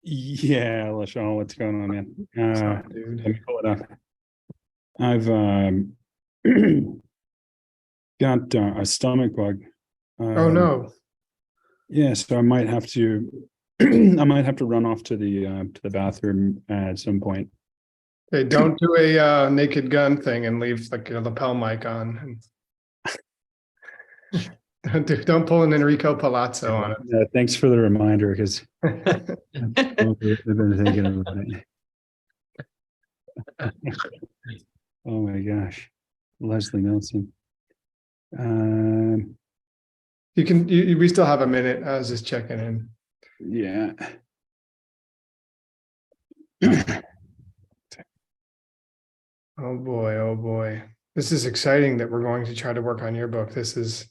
Yeah, LaShawn, what's going on, man? What's up, dude? Let me pull it up. I've got a stomach bug. Oh Um, no. yeah, so I might have to I might have to run off to the bathroom at some point. Hey, don't do a naked gun thing and leave like a lapel mic on. Don't pull an Enrico Palazzo on Thanks for the reminder because it. I've been thinking about it. Oh my gosh, Leslie Nelson. Um, We still have a minute. I was just checking in. yeah. Oh boy, oh boy. This is exciting that we're going to try to work on your book. This is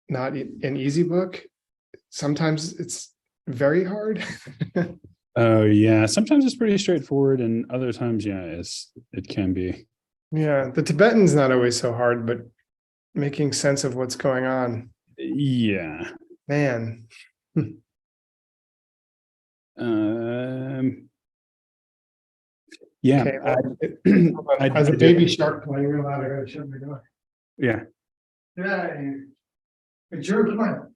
not an easy book. Sometimes it's very hard. Oh yeah, sometimes it's pretty straightforward, and other times, yeah, it can be. Yeah, the Tibetan's not always so hard, but making sense of what's going on, Yeah. man. Um. Yeah. Okay, well, I as a do. baby shark playing real loud, I gotta shut my door. Yeah. Get out of here. It's your plan.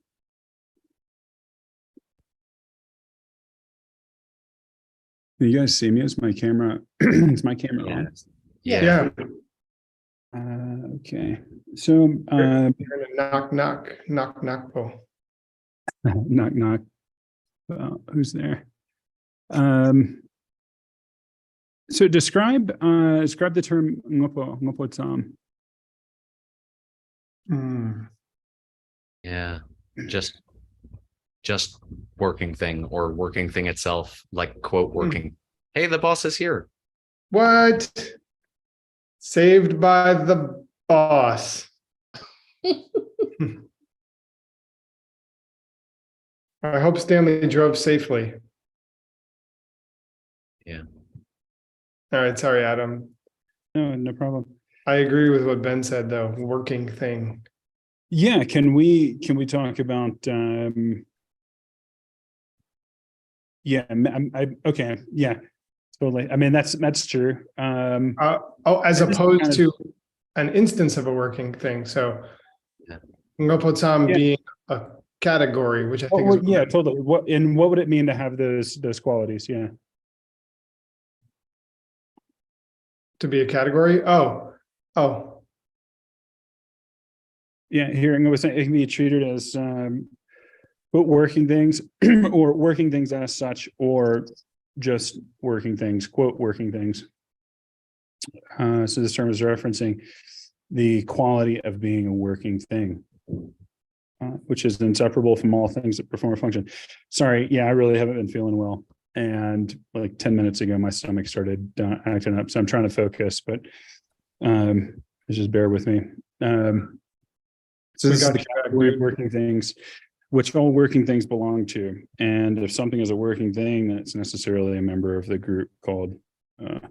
Can you guys see me? Is my camera? Is my camera on? Yeah. Okay. So, You're gonna knock, pull. knock knock. Who's there? Um. So describe the term ngopo tsam. Yeah, just working thing or working thing itself, like quote working. Hey, the boss is here. What? Saved by the boss. I hope Stanley drove safely. Yeah. All right, sorry, Adam. No problem. I agree with what Ben said, though. Working thing. Yeah, can we talk about yeah, okay, yeah, totally. I mean, that's true. As opposed to an instance of a working thing. So Ngopotsam being a category, which I think is yeah, totally. What would it mean to have those qualities? Yeah. To be a category? Oh. Yeah, here I was saying it can be treated as but working things or working things as such, or just working things, quote working things. So this term is referencing the quality of being a working thing, which is inseparable from all things that perform a function. Sorry, yeah, I really haven't been feeling well. And like 10 minutes ago, my stomach started acting up. So I'm trying to focus, but just bear with me. So this is the category of working things, which all working things belong to. And if something is a working thing, then it's necessarily a member of the group called, so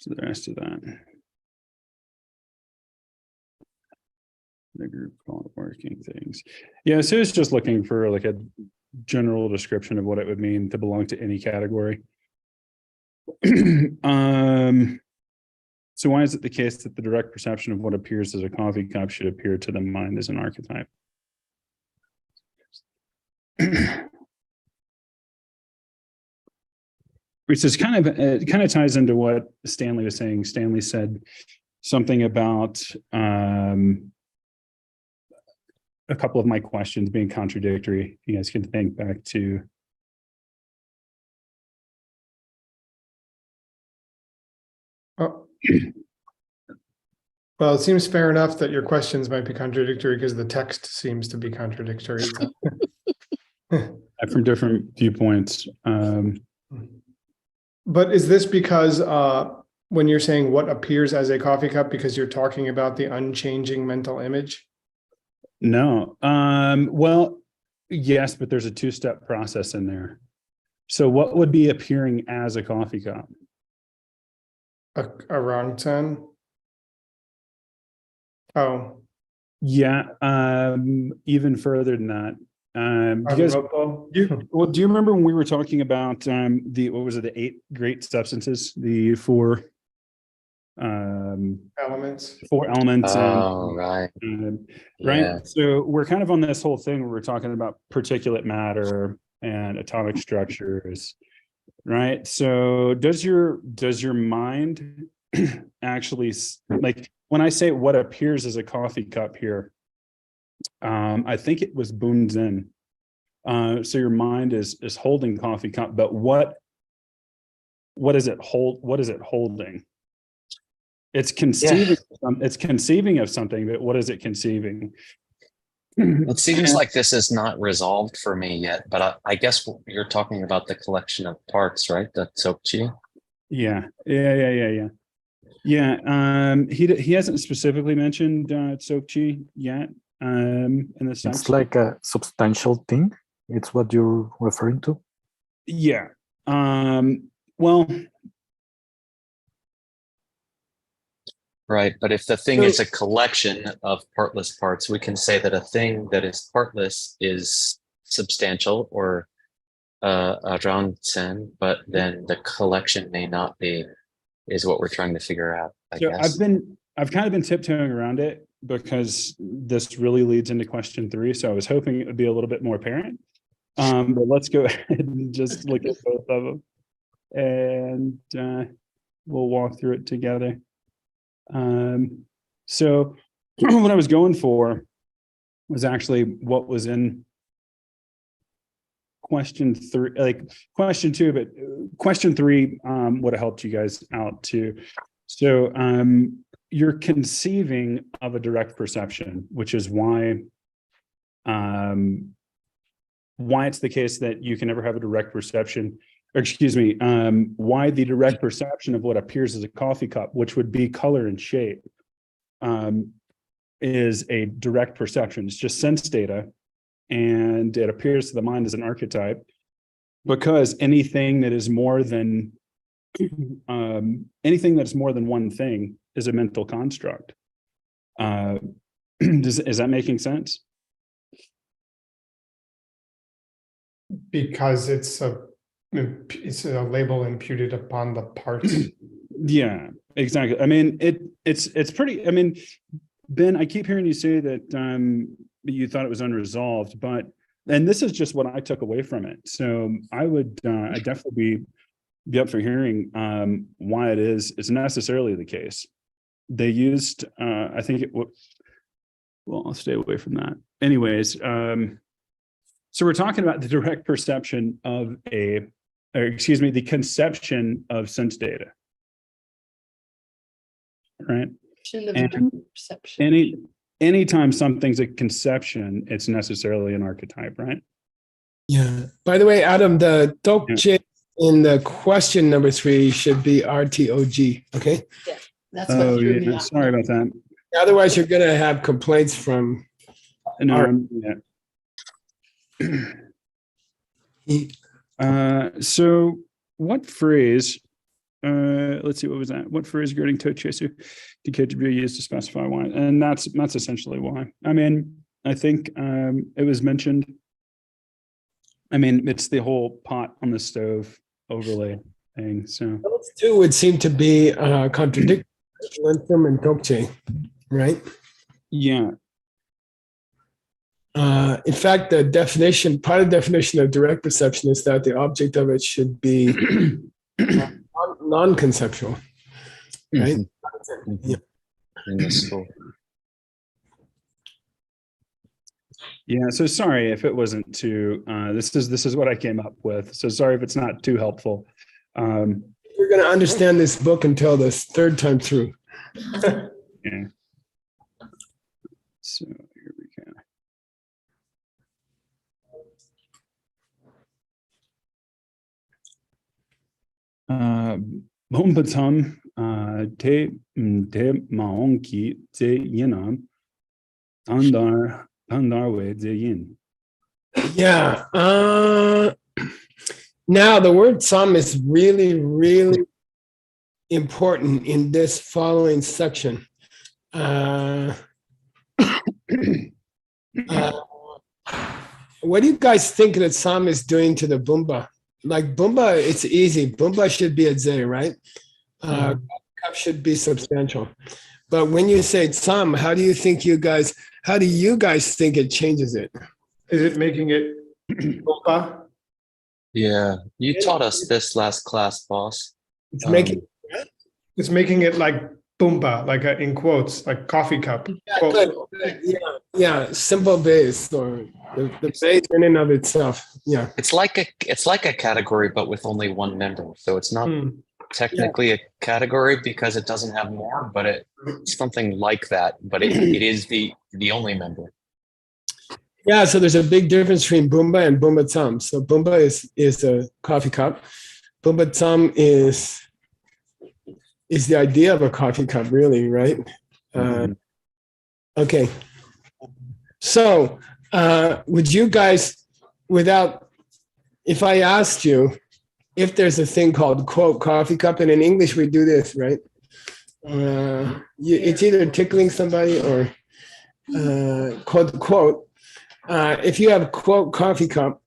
the rest of that. The group called working things. Yeah, so it's just looking for like a general description of what it would mean to belong to any category. So why is it the case that the direct perception of what appears as a coffee cup should appear to the mind as an archetype? Which is it kind of ties into what Stanley was saying. Stanley said something about a couple of my questions being contradictory. You guys can think back to. Oh. Well, it seems fair enough that your questions might be contradictory because the text seems to be contradictory. From different viewpoints. But is this because when you're saying what appears as a coffee cup, because you're talking about the unchanging mental image? No. Well, yes, but there's a two-step process in there. So what would be appearing as a coffee cup? A wrong turn? Oh. Yeah. Even further than that. Do you guys, Ropo. do you remember when we were talking about what was it, the 8 great substances, the 4 Elements. elements, Oh, right. right? Yeah. So we're kind of on this whole thing where we're talking about particulate matter and atomic structures, right? So does your mind actually, like when I say what appears as a coffee cup here, I think it was Bunzen. So your mind is holding coffee cup, but what is it hold? What is it holding? It's conceiving. It's conceiving of something, but what is it conceiving? It seems like this is not resolved for me yet, but I guess you're talking about the collection of parts, right? The Tsokchi. Yeah. He hasn't specifically mentioned Tsokchi yet. In the sense, It's like a substantial thing. It's what you're referring to. yeah. Well, Right. But if the thing is a collection of partless parts, we can say that a thing that is partless is substantial or around 10, but then the collection may not be, is what we're trying to figure out, I guess. I've kind of been tiptoeing around it because this really leads into question 3. So I was hoping it would be a little bit more apparent. But let's go ahead and just look at both of them and we'll walk through it together. So what I was going for was actually what was in question 3, like question 2, but question 3 would have helped you guys out too. So you're conceiving of a direct perception, which is why it's the case that you can never have a direct perception, or excuse me, why the direct perception of what appears as a coffee cup, which would be color and shape, is a direct perception. It's just sense data, and it appears to the mind as an archetype, because anything that is more than one thing is a mental construct. Is that making sense? Because it's a label imputed upon the parts. Yeah, exactly. I mean, it's pretty, I mean, Ben, I keep hearing you say that you thought it was unresolved, and this is just what I took away from it. So I would I'd definitely be up for hearing why it's necessarily the case. They used I think well, I'll stay away from that. Anyways, so we're talking about the direct perception of the conception of sense data. Right? And anytime something's a conception, it's necessarily an archetype, right? Yeah. By the way, Adam, the Tokche in the question number 3 should be RTOG. Okay. Yeah, that's what threw me off. Sorry about that. Otherwise, you're going to have complaints from. No, so what phrase? Let's see, what was that? What phrase regarding Tochesu could be used to specify why? And that's essentially why. I mean, I think it was mentioned. I mean, it's the whole pot on the stove overlay thing. So Those two would seem to be contradictory, Lentham and Tokche, right? yeah. In fact, part of the definition of direct perception is that the object of it should be non-conceptual, right? Mhm. Yeah. In the school. Yeah, so sorry if it wasn't too, this is what I came up with. So sorry if it's not too helpful. We're going to understand this book until the 3rd time through. Yeah. So here we go. Bombatam te maonki te yinam andarwe te yin. Yeah. Now, the word "some" is really, really important in this following section. what do you guys think that Sam is doing to the Boomba? Like Boomba, it's easy. Boomba should be a Z, right? Cup should be substantial. But when you say Sam, how do you guys think it changes it? Is it making it Boomba? Yeah, you taught us this last class, boss. It's making It's making it like Boomba, like in quotes, like coffee cup. Quote. good. Yeah, simple base or the base in and of itself. Yeah. It's like a category, but with only one member. So it's not technically a category because it doesn't have more, but it's something like that. But it is the only member. Yeah, so there's a big difference between Boomba and Boomba Tsum. So Boomba is a coffee cup. Boomba Tsum is the idea of a coffee cup, really, right? Okay. So would you guys, if I asked you if there's a thing called quote coffee cup, and in English we do this, right? It's either tickling somebody or quote. If you have quote coffee cup,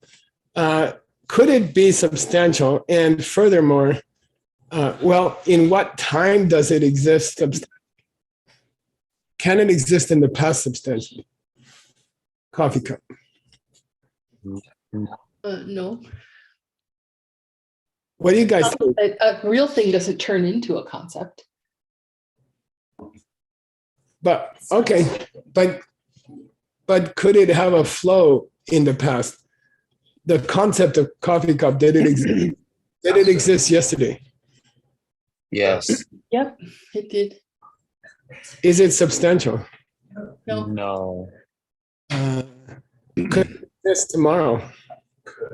could it be substantial? And furthermore, in what time does it exist? Can it exist in the past substantially? Coffee cup. No. What do you guys think? A real thing doesn't turn into a concept. But okay, but could it have a flow in the past? The concept of coffee cup, did it exist? Did it exist yesterday? Yes. Yep, it did. Is it substantial? No. No. Could it exist tomorrow?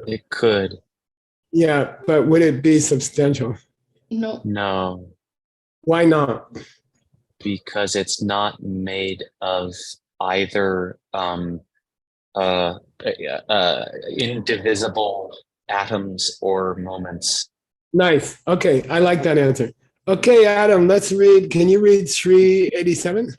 It could. Yeah, but would it be substantial? No. No. Why not? Because it's not made of either indivisible atoms or moments. Nice. Okay, I like that answer. Okay, Adam, let's read. Can you read 387?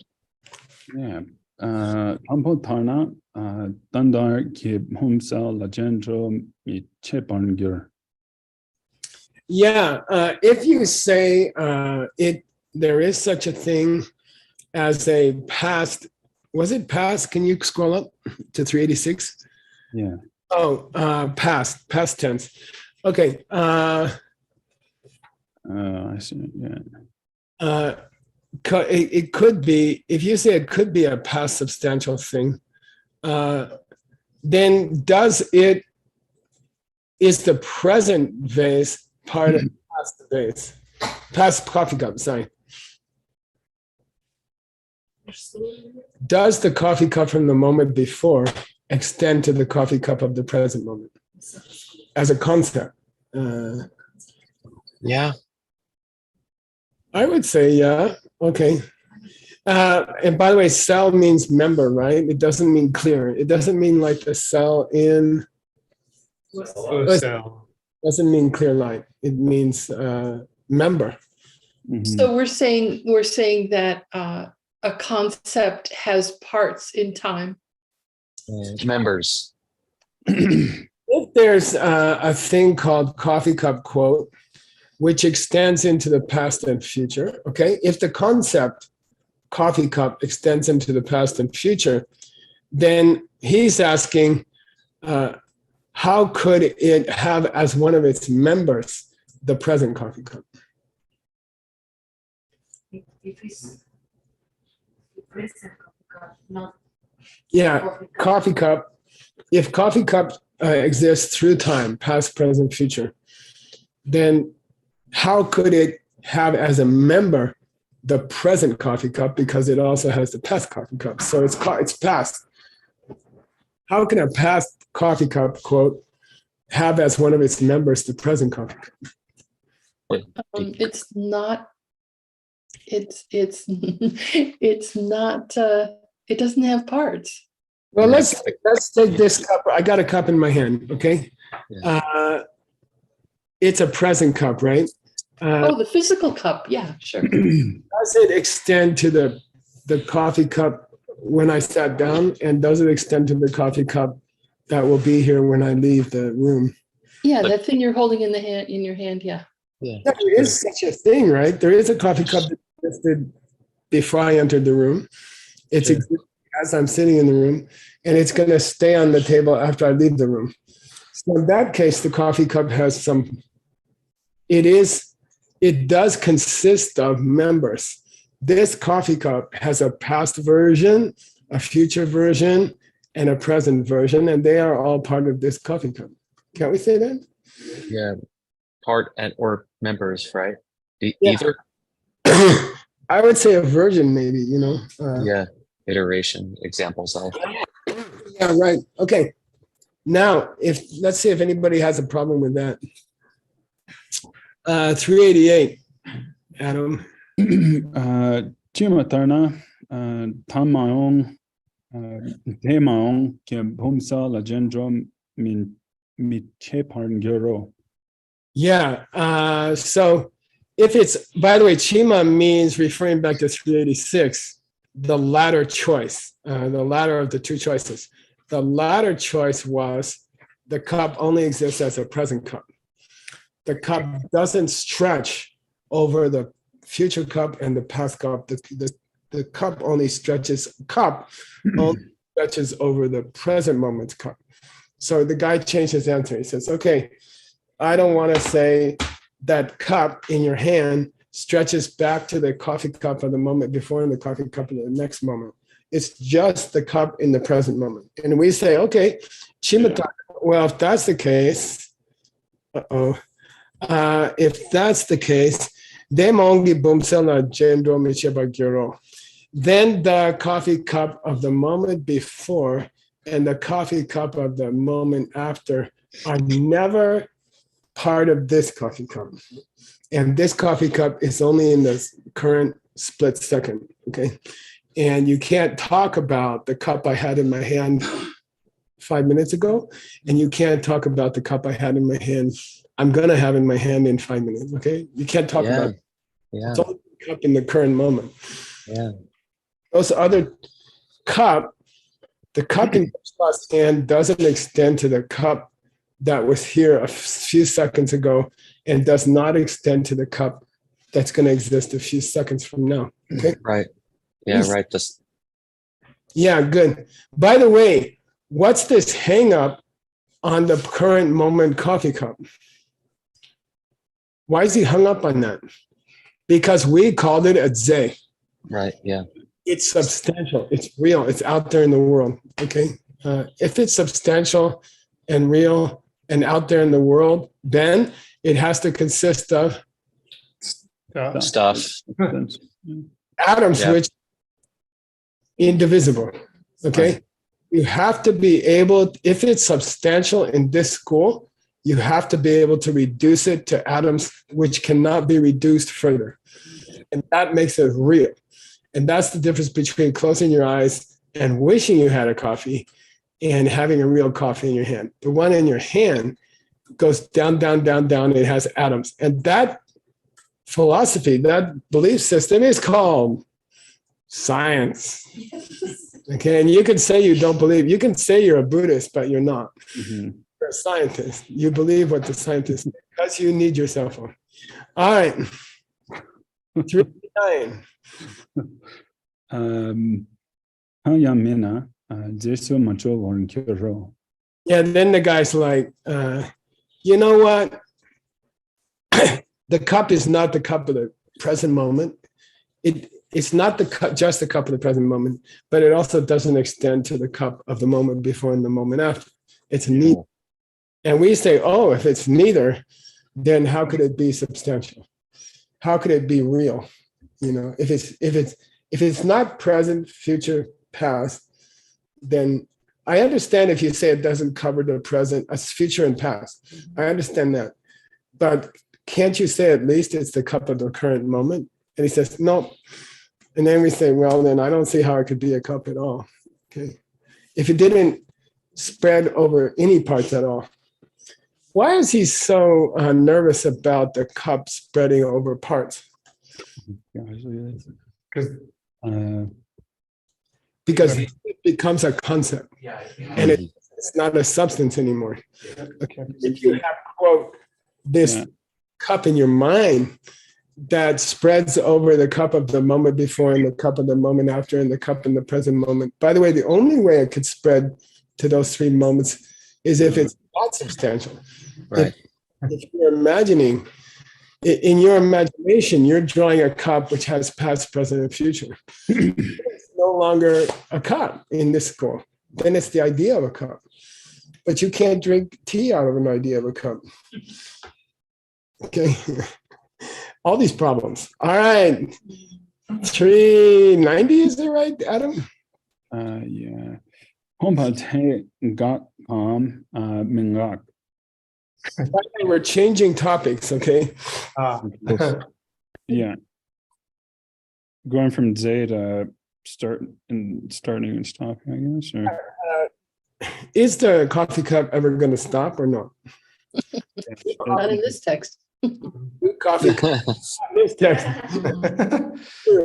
Yeah. Tampo tarna dandar ki homsa la genro mi chepangur. Yeah, if you say there is such a thing as a past. Was it past? Can you scroll up to 386? Yeah. Oh, past tense. Okay. I see. Yeah. It could be, if you say it could be a past substantial thing, then is the present vase part of the past vase? Past coffee cup, sorry. Does the coffee cup from the moment before extend to the coffee cup of the present moment as a concept? Yeah. I would say, yeah. Okay. And by the way, cell means member, right? It doesn't mean clear. It doesn't mean like the cell in. Cell. Doesn't mean clear light. It means member. So we're saying that a concept has parts in time. Members. If there's a thing called coffee cup quote, which extends into the past and future, okay? If the concept coffee cup extends into the past and future, then he's asking, how could it have as one of its members the present coffee cup? Yeah, coffee cup. If coffee cup exists through time, past, present, future, then how could it have as a member the present coffee cup, because it also has the past coffee cup? So it's past. How can a past coffee cup quote have as one of its members the present coffee cup? It's not. It's not. It doesn't have parts. Well, let's take this cup. I got a cup in my hand. Okay, Yeah. It's a present cup, right? The physical cup. Yeah, sure. Does it extend to the coffee cup when I sat down, and does it extend to the coffee cup that will be here when I leave the room. Yeah, But- that thing you're holding in your hand, yeah. Yeah. Yeah, there is such a thing, right? There is a coffee cup that existed before I entered the room. It's Sure. existing as I'm sitting in the room, and it's going to stay on the table after I leave the room. So in that case, the coffee cup has some. It does consist of members. This coffee cup has a past version, a future version, and a present version, and they are all part of this coffee cup. Can't we say that? Yeah. Part and or members, right? Yeah. Either. I would say a version, maybe, Yeah. Iteration examples of. Yeah, right. Okay. Now, let's see if anybody has a problem with that. 388, Adam. Chimatarna, Tamaong, Demaong, Bumsa, Lagendrom, Micheparn Gero. Yeah. So if it's, by the way, Chima means, referring back to 386, the latter choice, the latter of the two choices. The latter choice was the cup only exists as a present cup. The cup doesn't stretch over the future cup and the past cup. The cup only stretches over the present moment's cup. So the guy changed his answer. He says, okay, I don't want to say that cup in your hand stretches back to the coffee cup of the moment before and the coffee cup of the next moment. It's just the cup in the present moment. And we say, okay, Chimata, well, if that's the case, if that's the case, then the coffee cup of the moment before and the coffee cup of the moment after are never part of this coffee cup. And this coffee cup is only in the current split second, okay? And you can't talk about the cup I had in my hand 5 minutes ago, and you can't talk about the cup I had in my hand, I'm gonna have in my hand in 5 minutes, okay? You can't talk about it. Yeah. It's only the cup in the current moment. Yeah. Those other cup, the cup in Josh's hand doesn't extend to the cup that was here a few seconds ago and does not extend to the cup that's going to exist a few seconds from now. Okay. Right. Yeah. Right. This. Yeah. Good. By the way, what's this hang up on the current moment coffee cup? Why is he hung up on that? Because we called it a Ze. Right. Yeah. It's substantial. It's real. It's out there in the world. Okay. If it's substantial and real and out there in the world, then it has to consist of Stuff. atoms, Yeah. which indivisible. Okay. Right. You have to be able, if it's substantial in this school, you have to be able to reduce it to atoms which cannot be reduced further. And that makes it real. And that's the difference between closing your eyes and wishing you had a coffee and having a real coffee in your hand. The one in your hand goes down, down, down, down. It has atoms. And that philosophy, that belief system is called science. Okay. And you can say you don't believe, you can say you're a Buddhist, but you're not. Mm-hmm. You're a scientist. You believe what the scientists, because you need your cell phone. All right. 389. Hayamina, Jesu Macho Warren Kuro. Yeah, then the guy's like, you know what? The cup is not the cup of the present moment. It's not the cup, just the cup of the present moment, but it also doesn't extend to the cup of the moment before and the moment after. It's neither. And we say, oh, if it's neither, then how could it be substantial? How could it be real? You know, if it's not present, future, past, then I understand if you say it doesn't cover the present as future and past. I understand that. But can't you say at least it's the cup of the current moment? And he says, no. And then we say, well, then I don't see how it could be a cup at all. Okay. If it didn't spread over any parts at all. Why is he so nervous about the cup spreading over parts? Because it becomes a concept. And it It's not a substance anymore. Okay. If you have, quote, this Yeah. cup in your mind that spreads over the cup of the moment before and the cup of the moment after and the cup in the present moment. By the way, the only way it could spread to those three moments is if it's not substantial. Right. If you're imagining, in your imagination, you're drawing a cup which has past, present, and future. It's no longer a cup in this school. Then it's the idea of a cup. But you can't drink tea out of an idea of a cup. Okay. All these problems. All right. 390, is it right, Adam? Yeah. Homepage got mingak. By the way, we're changing topics, okay? Yeah. Going from Z to starting and stopping, I guess. Or Is the coffee cup ever going to stop or not? Not in this text. Coffee cup. This text.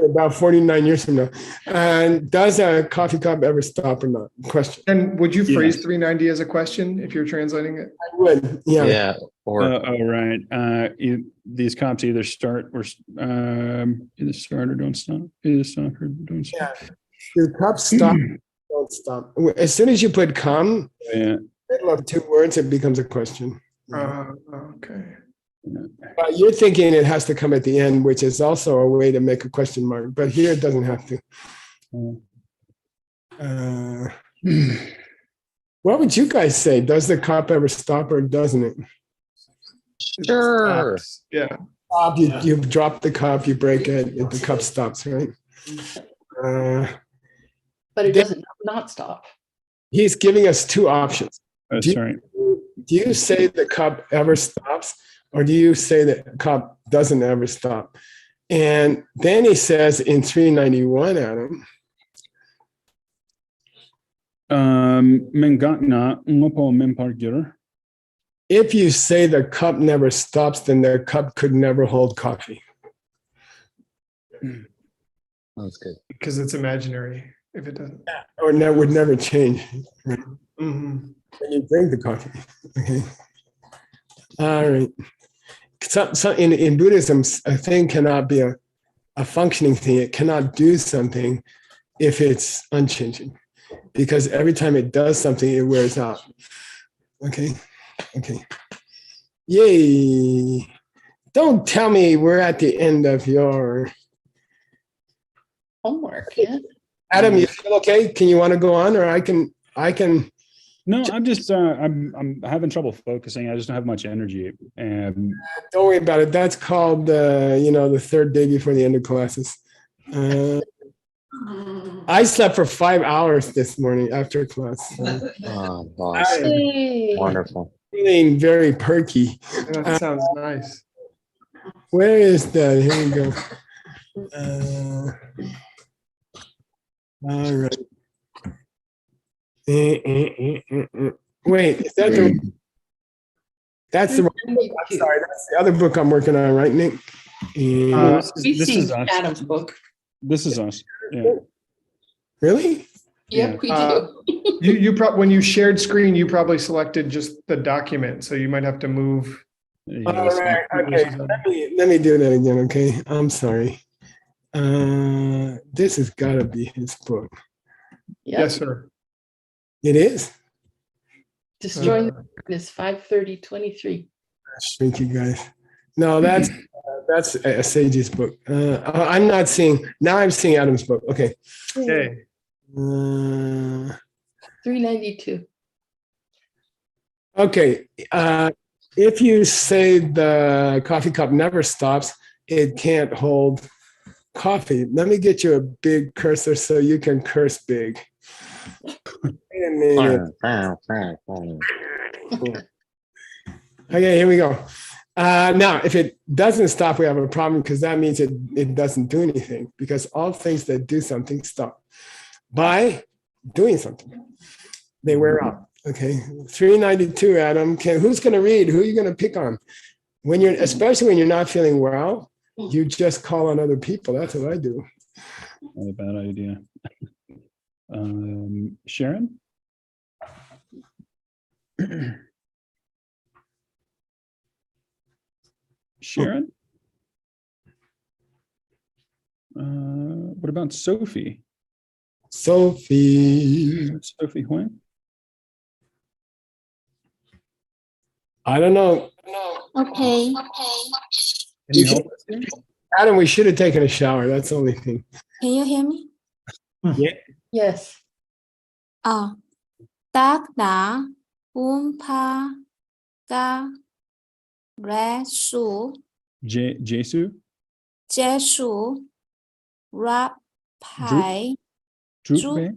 About 49 years from now. And does a coffee cup ever stop or not? Question. And would you phrase Yes. 390 as a question if you're translating it? I would. Yeah. Yeah. Or right. These cops either start or either start or don't stop. Either stop or don't stop. Your cup stop. Don't stop. As soon as you put come, Yeah. middle of two words, it becomes a question. Okay. But you're thinking it has to come at the end, which is also a way to make a question mark. But here it doesn't have to. What would you guys say? Does the cup ever stop or doesn't it? sure. Yeah. You drop the cup, you break it, and the cup stops, right? But it doesn't not stop. He's giving us two options. Sorry. Do you say the cup ever stops, or do you say the cup doesn't ever stop? And then he says in 391, Adam, Mengakna ngopo mempargir. if you say the cup never stops, then the cup could never hold coffee. That's good. Because it's imaginary if it doesn't. Or that would never change Mhm. when you drink the coffee. Okay. All right. So in Buddhism, a thing cannot be a functioning thing. It cannot do something if it's unchanging, because every time it does something, it wears out. Okay. Okay. Yay. Don't tell me we're at the end of your. Homework, yeah. Adam, you feel okay? Can you want to go on, or I can. No, I'm just I'm having trouble focusing. I just don't have much energy. And Don't worry about it. That's called the third day before the end of classes. I slept for 5 hours this morning after class. So Oh, boss. Yay. Wonderful. feeling very perky. That sounds nice. Where is that? Here we go. All right. Wait, is that the? That's the. I'm sorry, that's the other book I'm working on, right, Nick? We've this seen is us. Adam's book. This is us. Yeah. Really? Yep, we Uh, do. When you shared screen, you probably selected just the document, so you might have to move. Yeah, All right. Okay. Let me do that again. Okay. I'm sorry. This has got to be his book. Yep. Yes, sir. It is. Destroying the Darkness, 5/30/23. Thank you, guys. No, that's Sage's book. I'm not seeing. Now I'm seeing Adam's book. Okay. Okay. 392. Okay. If you say the coffee cup never stops, it can't hold coffee. Let me get you a big cursor so you can curse big. Wait a minute. Okay, here we go. Now, if it doesn't stop, we have a problem, because that means it doesn't do anything, because all things that do something stop by doing something. They wear out. Okay, 392, Adam. Who's going to read? Who are you going to pick on? Especially when you're not feeling well, you just call on other people. That's what I do. Not a bad idea. Sharon? Sharon? What about Sophie? Sophie. Sophie Huang? I don't know. Okay. Can you help us here? Adam, we should have taken a shower. That's the only thing. Can you hear me? Yes. Tác đã Umpa ga Resu Jesu? Jesu Rap Pai Drupe?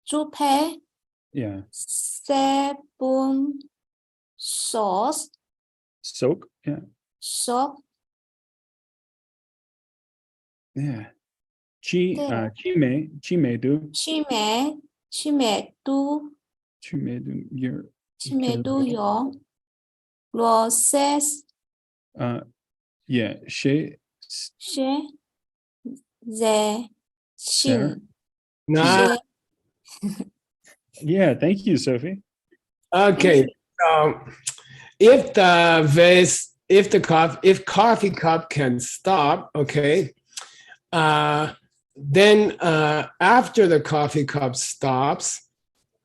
Jupe Yeah. Sebun Sauce Soak? Yeah. Sok Yeah. Yeah. Chimedu. Chime Du Chimedu. You're. Chime Du Yo Roses Yeah. She Ze Sarah? Shin Nah. Yeah. Thank you, Sophie. Okay. If the vase, if coffee cup can stop, okay, then after the coffee cup stops,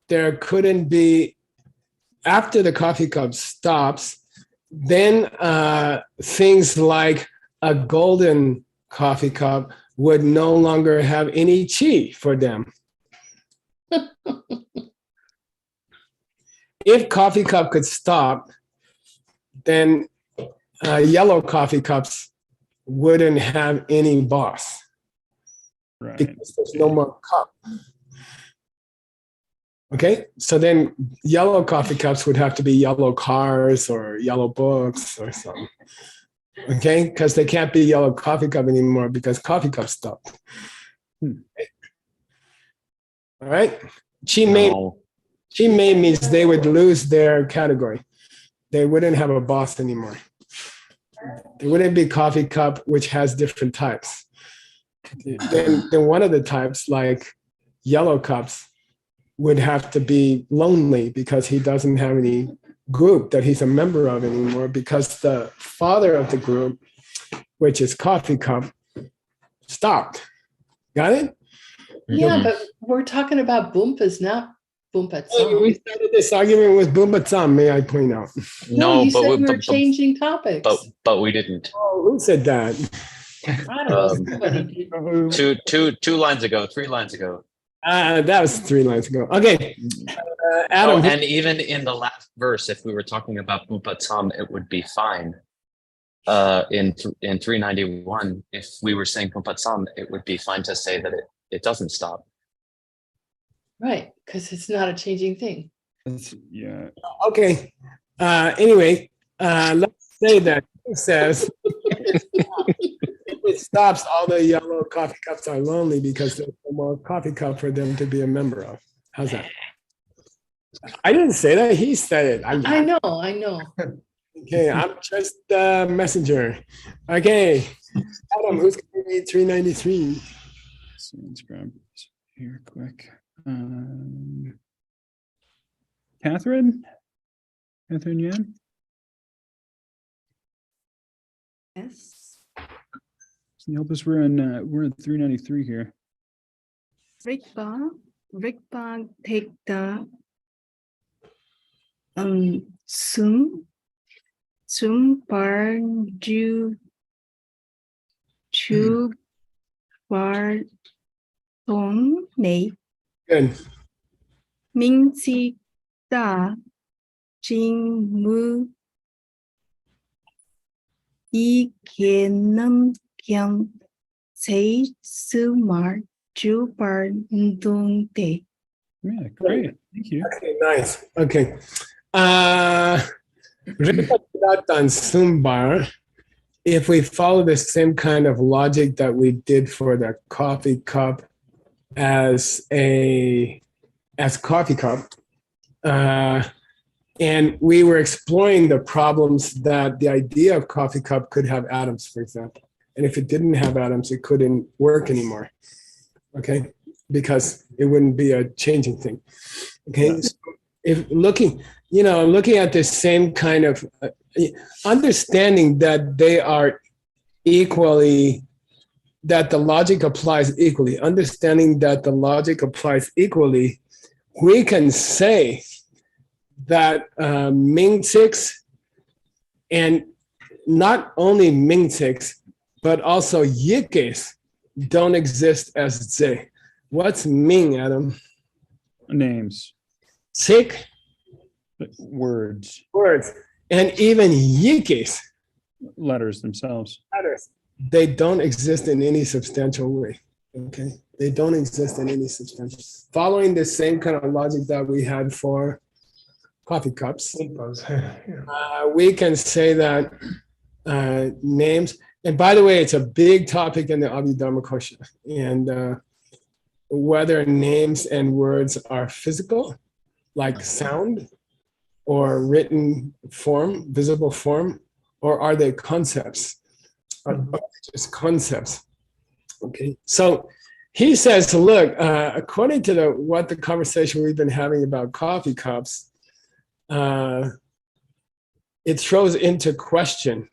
there couldn't be, after the coffee cup stops, then things like a golden coffee cup would no longer have any chi for them. If coffee cup could stop, then yellow coffee cups wouldn't have any boss Right. because there's no more cup. Okay, so then yellow coffee cups would have to be yellow cars or yellow books or something. Okay, because they can't be yellow coffee cup anymore because coffee cup stopped. Hmm. All right, Chi Mei means they would lose their category. They wouldn't have a boss anymore. There wouldn't be coffee cup, which has different types. Then one of the types, like yellow cups, would have to be lonely because he doesn't have any group that he's a member of anymore because the father of the group, which is coffee cup, stopped. Got it? Yeah, but we're talking about Boompas, not Boompa Hey, we started this argument with Boomba Tsam, may I point out. No, you but said we- we were but- changing topics. but we didn't. Oh, who said that? I don't know, somebody did. Two lines ago, 3 lines ago. That was 3 lines ago. Okay, Adam. Oh, and even in the last verse, if we were talking about Bupatsam, it would be fine. In 391, if we were saying Bupatsam, it would be fine to say that it doesn't stop. Right, because it's not a changing thing. Yeah. Okay. Anyway, let's say that it says if it stops, all the yellow coffee cups are lonely because there's no more coffee cup for them to be a member of. How's that? I didn't say that. He said it. I know. Okay, I'm just the messenger. Okay, Adam, who's going to read 393? So let's grab this here quick. Catherine Yan. Yes. Can you help us? We're in 393 here. Rickba take the Sum bar chu bar tong nei Good. minh chi da jing mu y kiến kyang sei su mar chu bar dung de. Yeah, great. Thank you. Okay, nice. Okay. Done Sumbar. If we follow the same kind of logic that we did for the coffee cup as coffee cup, and we were exploring the problems that the idea of coffee cup could have atoms, for example. And if it didn't have atoms, it couldn't work anymore. Okay, because it wouldn't be a changing thing. Okay, so if looking, looking at the same kind of understanding that they are equally, that the logic applies equally, understanding that the logic applies equally, we can say that Ming-6 and not only Ming-6, but also Yikes don't exist as Zay. What's Ming, Adam? Names, Sik, words, words. And even Yikes, letters themselves. letters, they don't exist in any substantial way. Okay? They don't exist in any substantial. Following the same kind of logic that we had for coffee cups, we can say that names, and by the way, it's a big topic in the Abhidharma Kosha, and whether names and words are physical, like sound, or written form, visible form, or are they concepts? Are they just concepts? Okay, so he says, look, according to what the conversation we've been having about coffee cups, it throws into question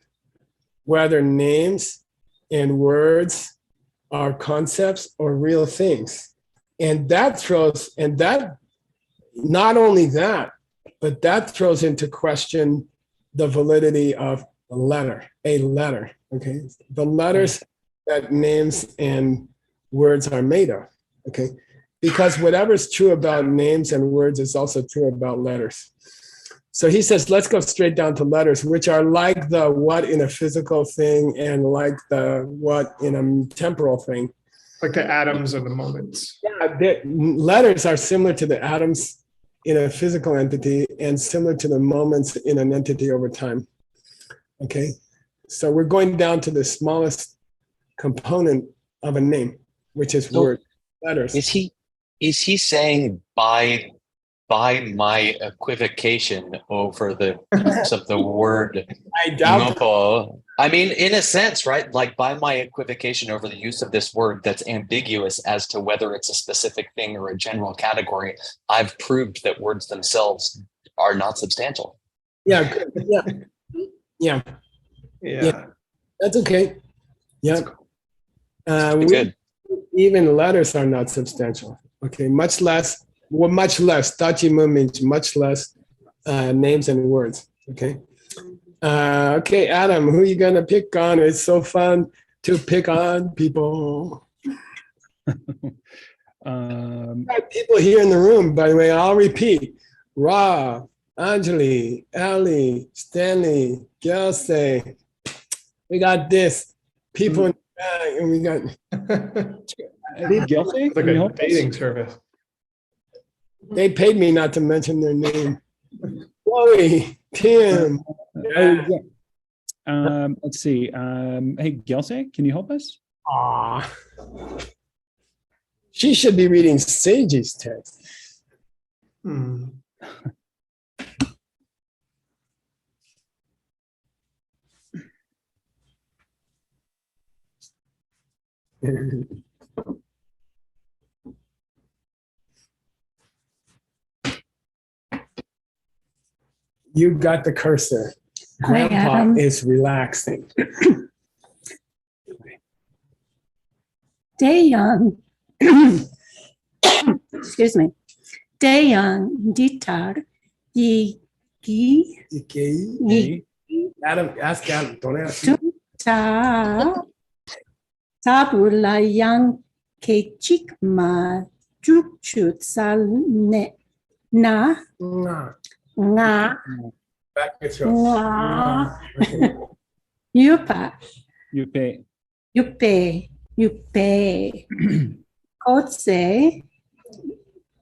whether names and words are concepts or real things. And that not only that, but that throws into question the validity of a letter, okay? The letters that names and words are made of, okay? Because whatever's true about names and words is also true about letters. So he says, let's go straight down to letters, which are like the what in a physical thing and like the what in a temporal thing. Like the atoms of the moments. Yeah, letters are similar to the atoms in a physical entity and similar to the moments in an entity over time. Okay, so we're going down to the smallest component of a name, which is word, letters. Is he saying by my equivocation over the use of the word I doubt nopo? I mean, in a sense, right? Like by my equivocation over the use of this word that's ambiguous as to whether it's a specific thing or a general category, I've proved that words themselves are not substantial. Yeah, good. Yeah. That's okay. Yeah. Good. Even letters are not substantial. Okay, much less. Tachimu means much less names and words. Okay. Okay, Adam, who are you gonna pick on? It's so fun to pick on people. People here in the room, by the way, I'll repeat. Rob, Anjali, Ali, Stanley, Gelsey. We got this. People in the back, and we got Guilty? Like a dating service. They paid me not to mention their name. Chloe, Tim. Let's see. Hey, Gelsey, can you help us? She should be reading Sage's text. You got the cursor. Grandpa is relaxing. Dayan, excuse me, Dayan Ditar Yigi Adam, ask Adam, don't ask. Ta Tabulayan Kechik Ma Jukchut Sal Ne Na Nga Back with your Yupa Yupe. Yupe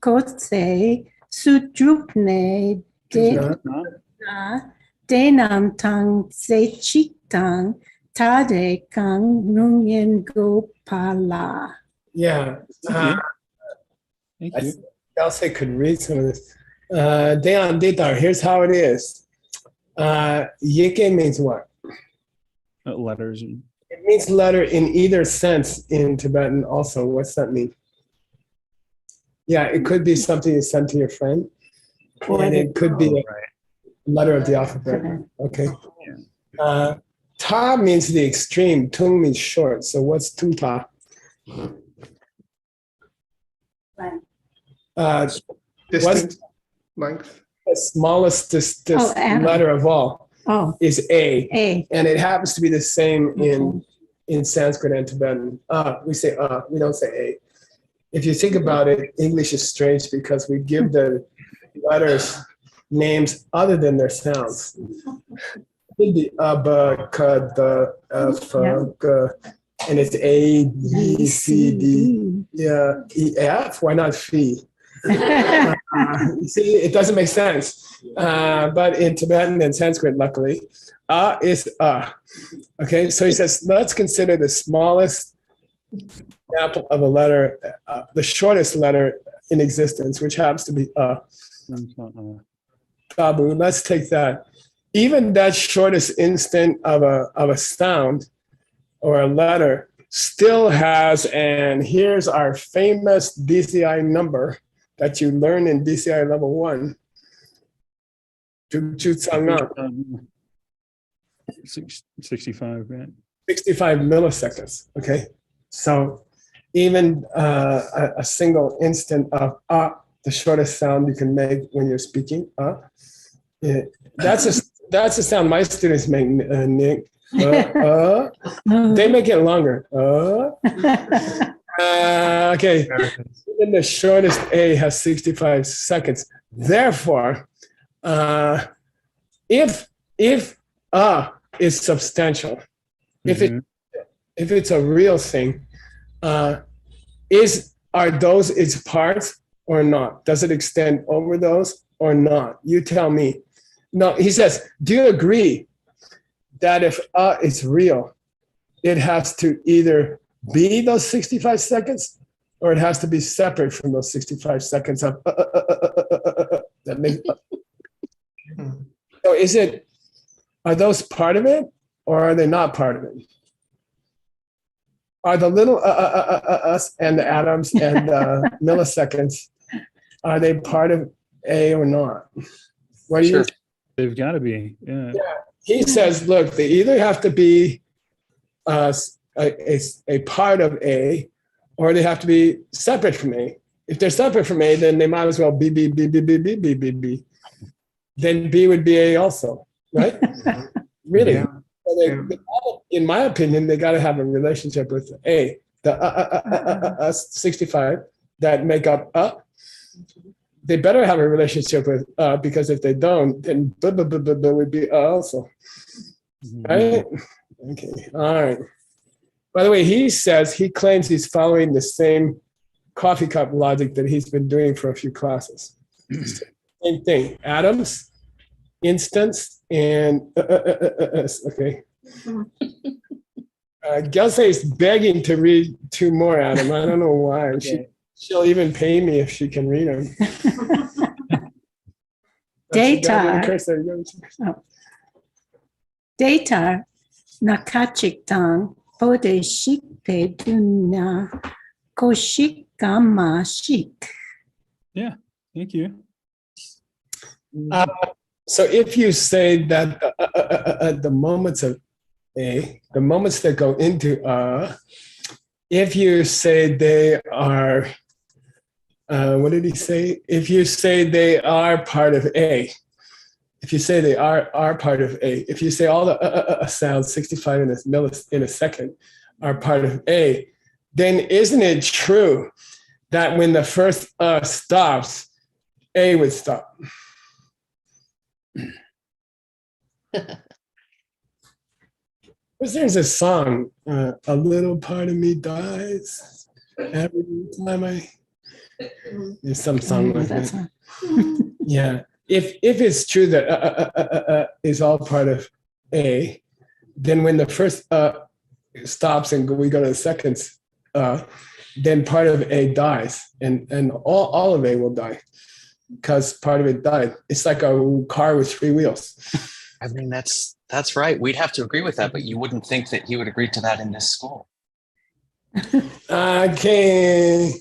Kotse Sujupne Denam Tang Sechik Tang Tade Kang Nungen Gopala. Yeah. Thank you. Elsa could read some of this. Dayan Ditar, here's how it is. Yike means what? Letters. It means letter in either sense in Tibetan also. What's that mean? Yeah, it could be something you sent to your friend. and it could be a Right. letter of the alphabet. Okay. Ta means the extreme. Tung means short. So what's tung ta? What's Distant length. the smallest Adam. letter of all Oh, is A, A. and it happens to be the same in Sanskrit and Tibetan. We say we don't say A. If you think about it, English is strange because we give the letters names other than their sounds. The the and it's A, B, C, D. Yeah, E, F. Why not Phi? You see, it doesn't make sense. But in Tibetan and Sanskrit, luckily, is Okay, so he says, let's consider the smallest example of a letter, the shortest letter in existence, which happens to be Tabu. Let's take that. Even that shortest instant of a sound or a letter still has, and here's our famous DCI number that you learn in DCI level 1. 65, right? 65 milliseconds. Okay, so even a single instant of the shortest sound you can make when you're speaking. That's a sound my students make, Nick. They make it longer. Okay, even the shortest A has 65 seconds. Therefore, if is substantial, if it's a real thing, are those its parts or not? Does it extend over those or not? You tell me. No, he says, do you agree that if is real, it has to either be those 65 seconds or it has to be separate from those 65 seconds of that makes So are those part of it or are they not part of it? Are the little us and the atoms and the milliseconds, are they part of A or not? What do you think? They've got to be. Yeah. He says, look, they either have to be a part of A or they have to be separate from A. If they're separate from A, then they might as well be B, B, B, B, B, B, B, B. Then B would be A also, right? Really? Yeah. So in my opinion, they got to have a relationship with A. The 65 that make up they better have a relationship with because if they don't, then would be also. Right? Okay. All right. By the way, he claims he's following the same coffee cup logic that he's been doing for a few classes. Same thing. Atoms, instants, and okay. Gelsey is begging to read 2 more, Adam. I don't know why. She'll even pay me if she can read them. Data. Data nakachiktan podeshikpe duna koshikama. Yeah. Thank you. So if you say that the moments of A, the moments that go into if you say they are, what did he say? If you say they are part of A, if you say they are part of A, if you say all the sounds 65 in a second are part of A, then isn't it true that when the first stops, A would stop? There's a song, a little part of me dies every time there's some song like that. Yeah, if it's true that is all part of A, then when the first stops and we go to the second, then part of A dies, and all of A will die because part of it died. It's like a car with 3 wheels. I mean, that's right. We'd have to agree with that, but you wouldn't think that he would agree to that in this school. Okay.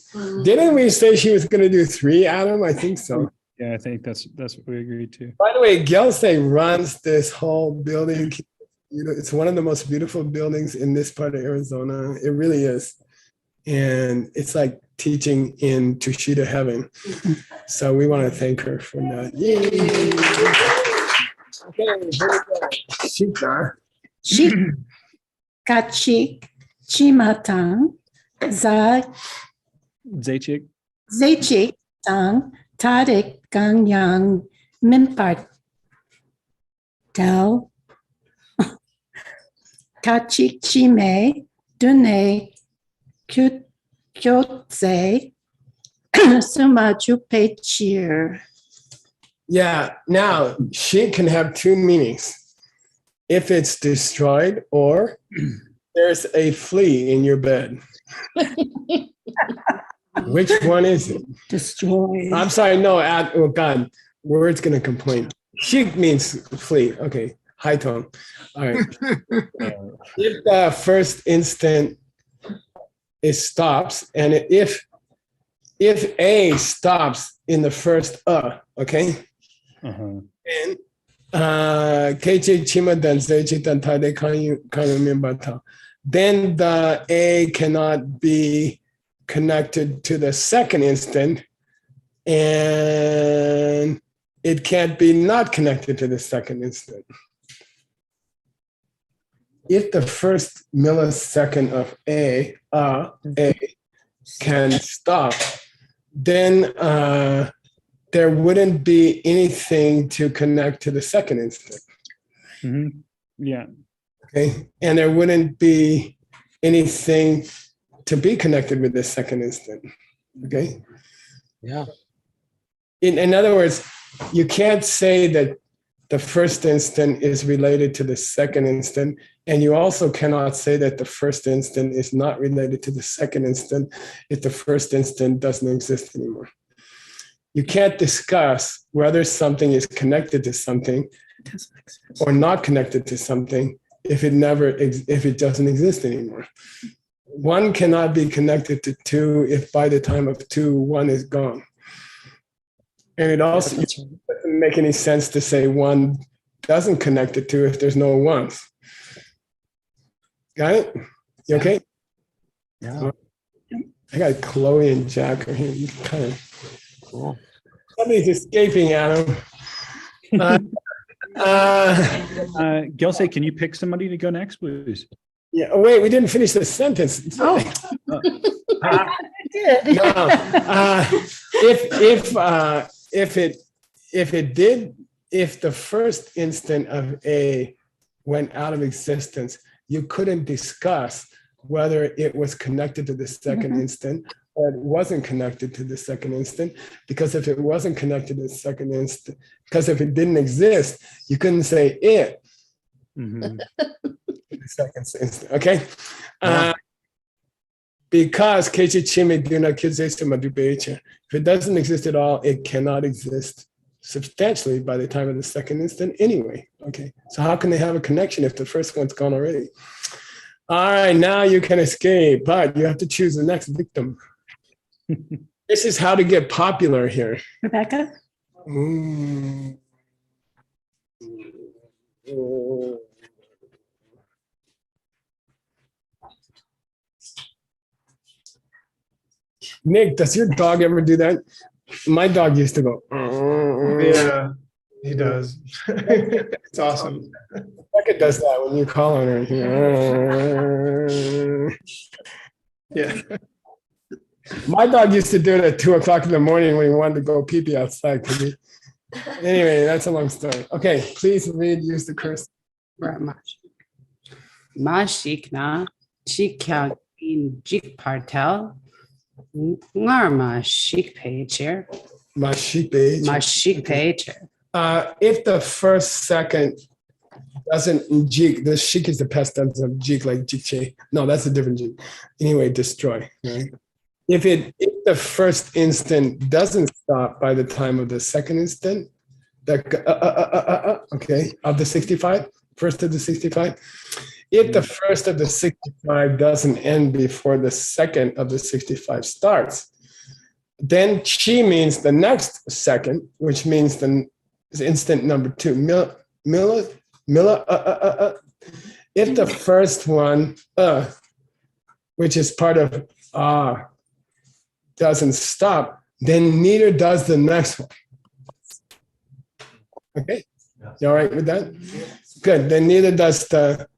Didn't we say she was going to do 3, Adam? I think so. Yeah, I think that's what we agreed to. By the way, Gyaltse runs this whole building. You know, it's one of the most beautiful buildings in this part of Arizona. It really is. And it's like teaching in Tushita heaven. So we want to thank her for that. Yay! Okay, here we go. Shika. Kachik Chimatang Za Zaychik. Zechik Tang Tarik Gangyang Mimpart Tel Kachik Chime Dune Kyotse Suma Chupe Cheer. Yeah, now she can have two meanings. If it's destroyed or there's a flea in your bed. Which one is it? Destroy. I'm sorry, no, oh God, word's gonna complain. Shik means flea. Okay, high tone. All right. If the first instant it stops, and if A stops in the first okay, Uh-huh. and KJ Chima Dan Zechi Dan Tade Kanyu, then the A cannot be connected to the second instant, and it can't be not connected to the second instant. If the first millisecond of A can stop, then there wouldn't be anything to connect to the second instant. Mm-hmm. Yeah. Okay. And there wouldn't be anything to be connected with the second instant. Okay. Yeah. In other words, you can't say that the first instant is related to the second instant. And you also cannot say that the first instant is not related to the second instant if the first instant doesn't exist anymore. You can't discuss whether something is connected to something or not connected to something if it doesn't exist anymore. One cannot be connected to two if by the time of two, one is gone. And it also doesn't make any sense to say one doesn't connect to two if there's no ones. Got it? You okay? Yeah. I got Chloe and Jack are here. You can kind of. Cool. Somebody's escaping, Adam. Gelsey, can you pick somebody to go next, please? Yeah. Oh, wait, we didn't finish the sentence. Oh, I did. No. If the first instant of A went out of existence, you couldn't discuss whether it was connected to the second instant or it wasn't connected to the second instant, because if it wasn't connected to the second instant, because if it didn't exist, you couldn't say it. Mm-hmm. The second instant, okay? Because if it doesn't exist at all, it cannot exist substantially by the time of the second instant anyway. Okay, so how can they have a connection if the first one's gone already? All right, now you can escape, but you have to choose the next victim. This is how to get popular here. Rebecca? Nick, does your dog ever do that? My dog used to go. Yeah, he does. It's awesome. Becca does that when you call on her. Yeah. My dog used to do it at 2:00 in the morning when he wanted to go pee-pee outside. Anyway, that's a long story. Okay, please read, use the curse. Mashikna Chikya in Jik Partel Ngarma Shik Pager. Mashik Pager. If the first second doesn't jig, the shik is the past tense of jig, like jikche. No, that's a different jig. Anyway, destroy. Right? If the first instant doesn't stop by the time of the second instant, okay, of the 65, first of the 65. If the first of the 65 doesn't end before the second of the 65 starts, Then chi means the next second, which means the instant number 2. If the first one, which is part of doesn't stop, then neither does the next one. Okay, you all right with that? Good, then neither does the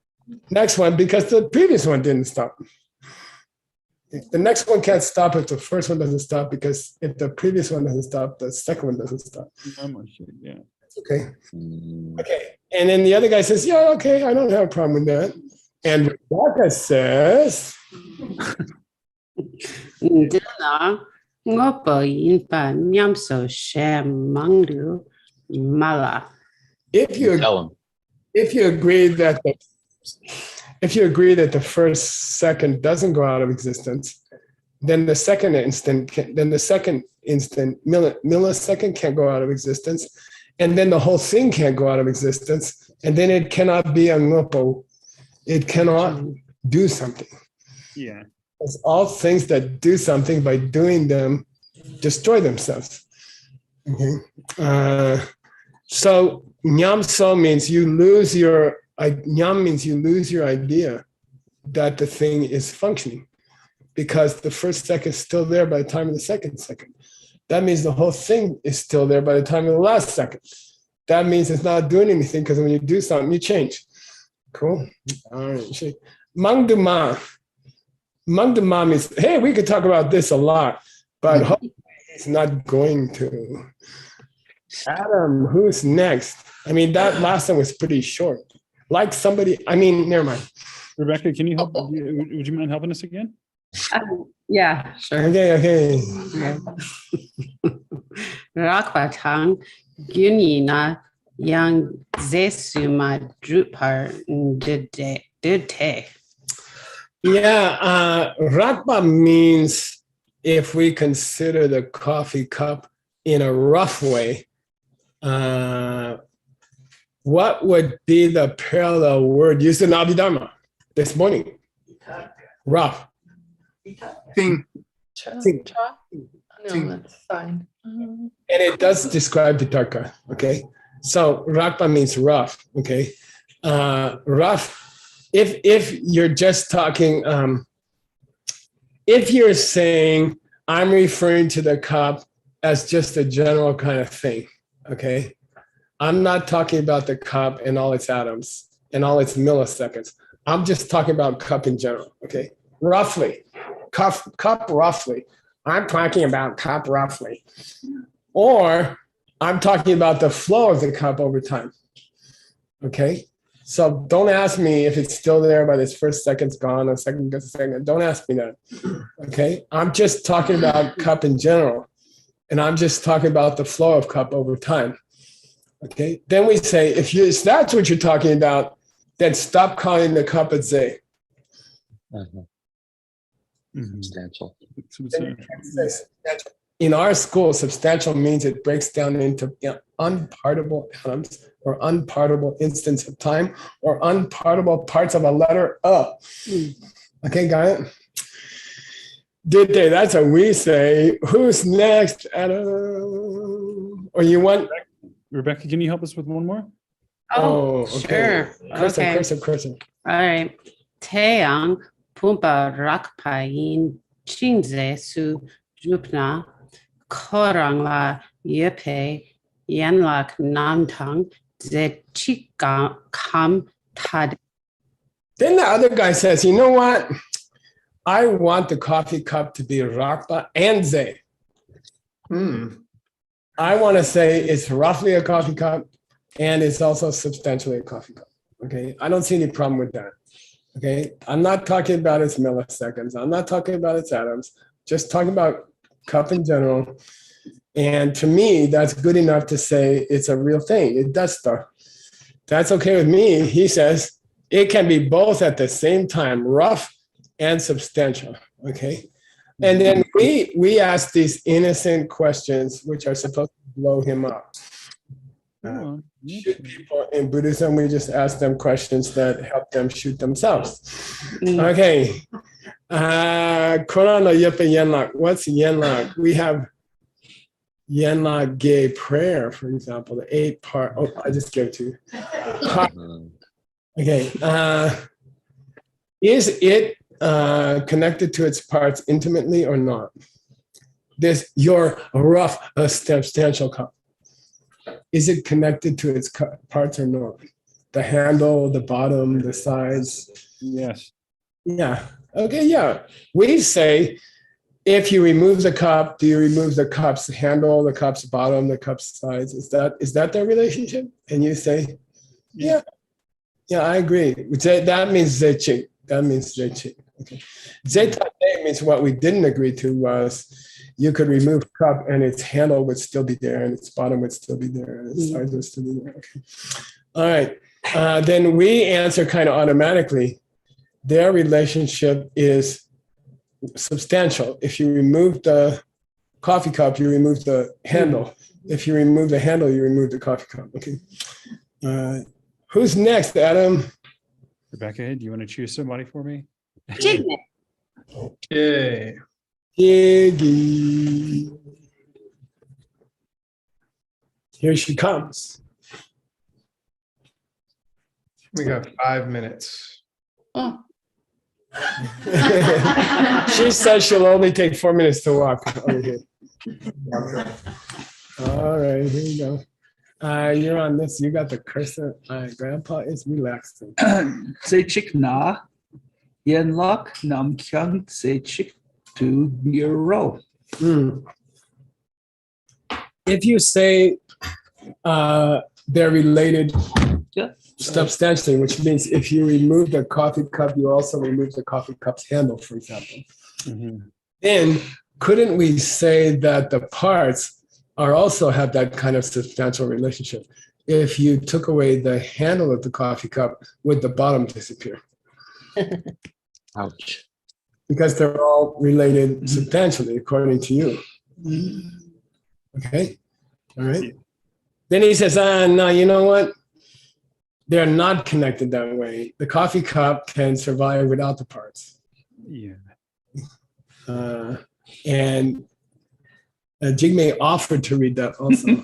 next one because the previous one didn't stop. The next one can't stop if the first one doesn't stop, because if the previous one doesn't stop, the second one doesn't stop. Yeah. Okay. Okay. And then the other guy says, yeah, okay, I don't have a problem with that. And Rebecca says, if you agree that the first second doesn't go out of existence, then the second instant millisecond can't go out of existence, and then the whole thing can't go out of existence, and then it cannot be a ngopo. It cannot do something. Yeah. It's all things that do something by doing them destroy themselves. Okay. So nyamso means you lose your idea that the thing is functioning, because the first second is still there by the time of the second second. That means the whole thing is still there by the time of the last second. That means it's not doing anything, because when you do something, you change. Cool. All right. Mangduma. Mangduma means, hey, we could talk about this a lot, but hopefully he's not going to. Adam, who's next? I mean, that last one was pretty short. Like somebody, I mean, never mind. Rebecca, can you help? Would you mind helping us again? Yeah, sure. Okay. Rakbatang Gunina Yang Zesuma Drupar Dute. Yeah, rakba means, if we consider the coffee cup in a rough way, what would be the parallel word used in Abhidharma this morning? Rough. Thing. No, that's fine. And it does describe vitarka, okay? So rakpa means rough, okay? Rough, if you're just talking, if you're saying, I'm referring to the cup as just a general kind of thing, okay? I'm not talking about the cup and all its atoms and all its milliseconds. I'm just talking about cup in general, okay? Roughly, cup roughly. I'm talking about cup roughly. Or I'm talking about the flow of the cup over time, okay? So don't ask me if it's still there, but its first second's gone, or second. Don't ask me that, okay? I'm just talking about cup in general, and I'm just talking about the flow of cup over time, okay? Then we say, if that's what you're talking about, then stop calling the cup a ze. Substantial. In our school, substantial means it breaks down into unpartable atoms, or unpartable instants of time, or unpartable parts of a letter Okay, got it? That's what we say. Who's next, Adam? Or you want? Rebecca, can you help us with one more? Oh, okay. Sure. Person. All right. Teang Pumpa Rakpain Chinze Su Jupna Korang La Yepe Yanlak Namtang Ze Chikam Tad. Then the other guy says, you know what? I want the coffee cup to be rakpa and ze. I want to say it's roughly a coffee cup, and it's also substantially a coffee cup. Okay, I don't see any problem with that. Okay, I'm not talking about its milliseconds. I'm not talking about its atoms. Just talking about cup in general. And to me, that's good enough to say it's a real thing. It does stuff. That's okay with me. He says it can be both at the same time, rough and substantial. Okay, and then we ask these innocent questions, which are supposed to blow him up. Shoot people in Buddhism, we just ask them questions that help them shoot themselves. Okay. Korano Yepe Yenlak. What's Yenlak? We have Yenla gay prayer, for example, the 8-part. Oh, I just gave it to you. Okay. Is it connected to its parts intimately or not? This your rough substantial cup. Is it connected to its parts or not? The handle, the bottom, the sides. Yes. Yeah. Okay. Yeah. We say, if you remove the cup, do you remove the cup's handle, the cup's bottom, the cup's sides? Is that their relationship? And you say, yeah. Yeah, I agree. That means zechi. That means zechi. Okay. Zeta means what we didn't agree to was you could remove cup and its handle would still be there and its bottom would still be there and its sides would still be there. Okay. All right. Then we answer kind of automatically. Their relationship is substantial. If you remove the coffee cup, you remove the handle. If you remove the handle, you remove the coffee cup. Okay. Who's next, Adam? Rebecca, do you want to choose somebody for me? Okay. Iggy. Here she comes. We got 5 minutes. Oh, She says she'll only take 4 minutes to walk. Okay. All right, here you go. You're on this. You got the cursor. Grandpa is relaxing. Sechik na yenlok namkyang sechik to euro. If you say they're related substantially, which means if you remove the coffee cup, you also remove the coffee cup's handle, for example. Then couldn't we say that the parts are also have that kind of substantial relationship? If you took away the handle of the coffee cup, would the bottom disappear? Ouch. Because they're all related substantially, according to you. Okay. All right. Then he says, no, you know what? They're not connected that way. The coffee cup can survive without the parts. Yeah. And Jigme offered to read that also.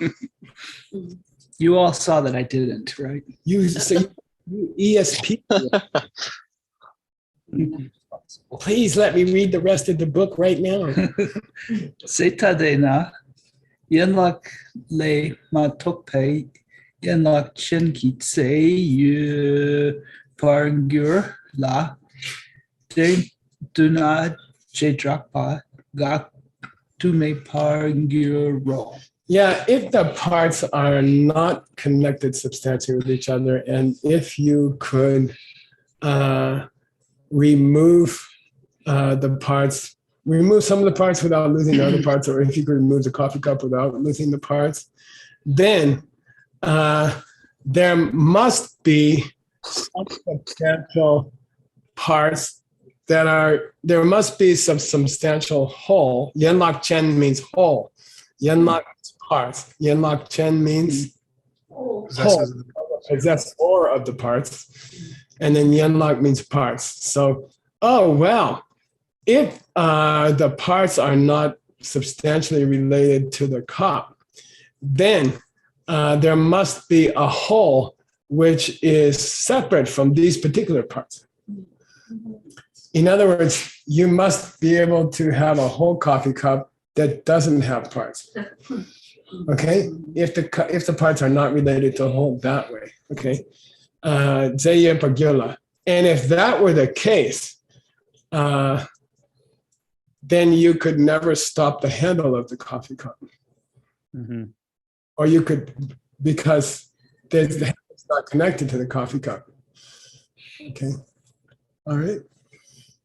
You all saw that I didn't, right? You ESP. Please let me read the rest of the book right now. Seta de na yenlok le matokpe yenlok chen ki tse yu parngur la de duna jedrakpa gak to me parnguro. Yeah, if the parts are not connected substantially with each other, and if you could remove the parts, remove some of the parts without losing the other parts, or if you could remove the coffee cup without losing the parts, then there must be some substantial parts that are, there must be some substantial whole. Yenlok Chen means whole. Yenlok means parts. Yenlok Chen means whole, possessor of the parts. And then Yenlok means parts. So, oh, well, if the parts are not substantially related to the cup, then there must be a whole which is separate from these particular parts. In other words, you must be able to have a whole coffee cup that doesn't have parts. Okay, if the parts are not related to a whole that way. Okay, Zeye Pagula. And if that were the case, then you could never stop the handle of the coffee cup. Or you could, because the handle is not connected to the coffee cup. Okay, all right.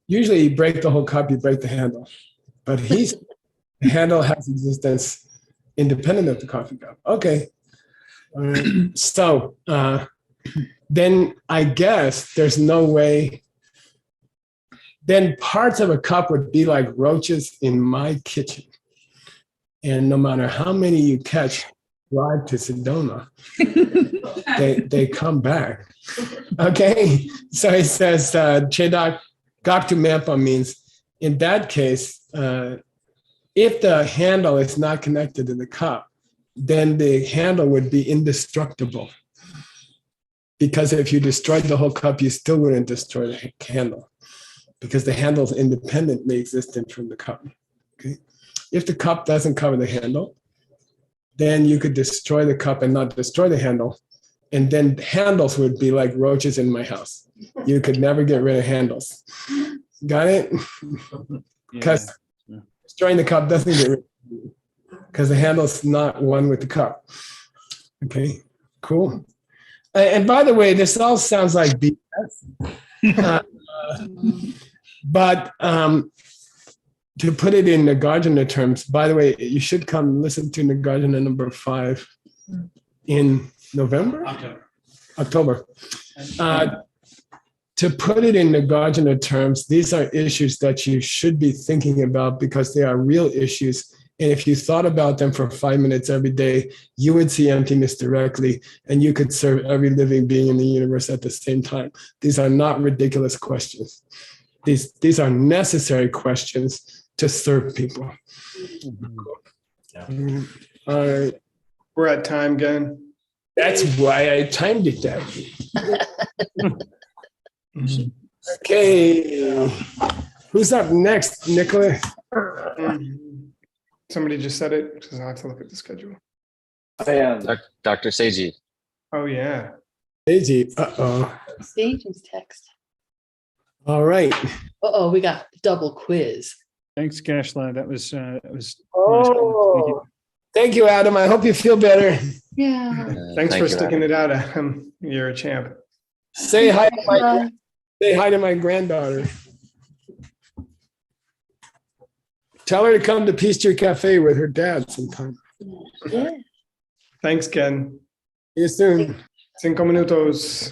Usually you break the whole cup, you break the handle. But the handle has existence independent of the coffee cup. Okay. All right. So then I guess there's no way, then parts of a cup would be like roaches in my kitchen. And no matter how many you catch, drive to Sedona, they come back. Okay. So it says, Chedak Gaktu Mampa means, in that case, if the handle is not connected to the cup, then the handle would be indestructible. Because if you destroyed the whole cup, you still wouldn't destroy the handle, because the handle is independently existent from the cup. Okay. If the cup doesn't cover the handle, then you could destroy the cup and not destroy the handle. And then handles would be like roaches in my house. You could never get rid of handles. Got it? Because destroying the cup doesn't get rid of it, because the handle's not one with the cup. Okay, cool. And by the way, this all sounds like BS. But to put it in Nagarjuna terms, by the way, you should come listen to Nagarjuna number 5 in November? October. To put it in Nagarjuna terms, these are issues that you should be thinking about because they are real issues. And if you thought about them for 5 minutes every day, you would see emptiness directly, and you could serve every living being in the universe at the same time. These are not ridiculous questions. These are necessary questions to serve people. All right. We're at time again. That's why I timed it that way. Okay. Who's up next, Nicola? Somebody just said it because I have to look at the schedule. I am. Dr. Seiji. Oh, yeah. Daisy. Uh-oh. Sage's text. All right. Uh-oh, we got double quiz. Thanks, Kashla. That was Oh, thank you, Adam. I hope you feel better. Yeah. Thanks Thank for you, sticking Adam. it out, Adam. You're a champ. Say hi to my granddaughter. Tell her to come to Peace Tree Cafe with her dad sometime. Yeah. Thanks, Ken. See you soon. 5 minutos.